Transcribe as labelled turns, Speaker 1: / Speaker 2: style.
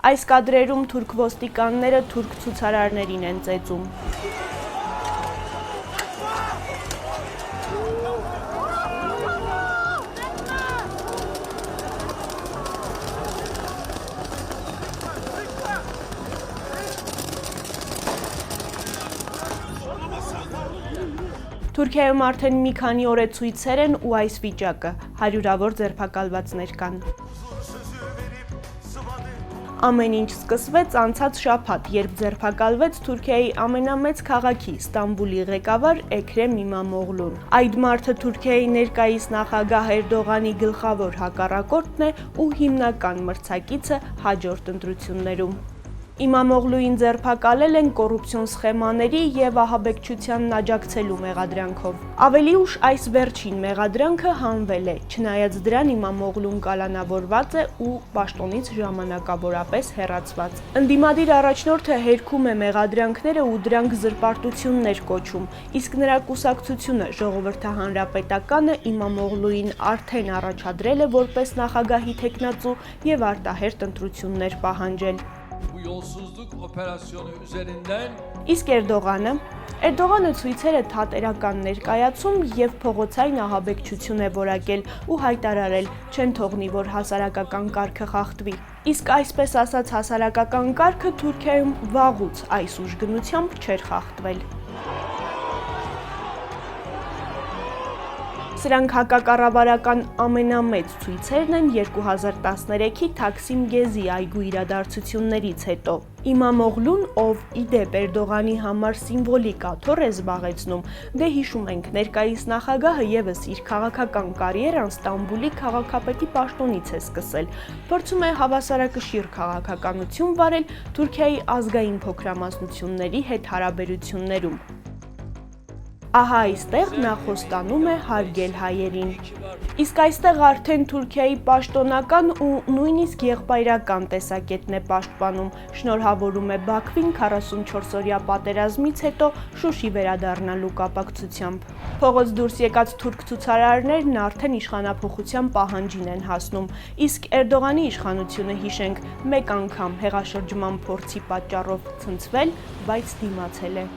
Speaker 1: Այս կադրերում թուրք ոստիկանները թուրք ցուցարարներին են ծեծում։ Թուրքիայում արդեն մի քանի օր է ցույցեր են ու այս վիճակը, հարյուրավոր ձերբակալվածներ կան։ Ամեն ինչ սկսվեց անցած շաբաթ, երբ ձերբակալվեց Թուրքիայի ամենամեծ քաղաքի Ստամբուլի ղեկավար Էքրեմ Իմամօղլուն։ Այդ մարդը Թուրքիայի ներկայիս նախագահ Էրդողանի գլխավոր հակառակորդն է ու հիմնական մրցակիցը հաջորդ ընտրություններում։ Իմամօղլուին ձերբակալել են կոռուպցիոն սխեմաների և ահաբեկչությանն աջակցելու մեղադրանքով։ Ավելի ուշ այս վերջին մեղադրանքը հանվել է, չնայած դրան Իմամօղլուն կալանավորված է ու պաշտոնից ժամանակավորապես հեռացված։ Ընդդիմադիր առաջնորդը հերքում է մեղադրանքները ու դրանք զրպարտություններ կոչում, իսկ նրա կուսակցությունը Ժողովրդահանրապետականը Իմամօղլուին արդեն առաջադրել է որպես նախագահի թեկնածու և արտահերթ ընտրություններ պահանջել։
Speaker 2: Bu yolsuzluk operasyonu üzerinden
Speaker 1: Իսկ Էրդողանը ցույցեր է թատերական ներկայացում և փողոցային ահաբեկչություն է որակել ու հայտարարել չեն թողնի, որ հասարակական կարգը խախտվի։ Իսկ այսպես ասած հասարակական կարգը Թուրքիայում վաղուց այս ուժգնությամբ չէր խախտվել։ Սրանք հակակառավարական ամենամեծ ցույցերն են 2013-ի Թաքսիմ Գեզի այգու իրադարձություններից հետո։ Իմամօղլուն, ով ի դեպ Էրդողանի համար սիմվոլիկ աթոռ է զբաղեցնում, դե հիշում ենք, ներկայիս նախագահը ևս իր քաղաքական կարիերան Ստամբուլի քաղաքապետի պաշտոնից է սկսել, փորձում է հավասարակշիռ քաղաքականություն վարել Թուրքիայի ազգային փոքրամասնությունների հետ հարաբերություններում։ Ահա այստեղ նա խոստանում է հարգել հայերին։ Իսկ այստեղ արդեն Թուրքիայի պաշտոնական ու նույնիսկ եղբայրական տեսակետն է պաշտպանում, շնորհավորում է Բաքվին 44-օրյա պատերազմից հետո Շուշի վերադառնալու կապակցությամբ։ Փողոց դուրս եկած թուրք ցուցարարներն արդեն իշխանափոխության պահանջին են հասնում, իսկ Էրդողանի իշխանությունը, հիշենք, մեկ անգամ հեղաշրջման փորձի պատճառով ցնցվել, բայց դիմացել է։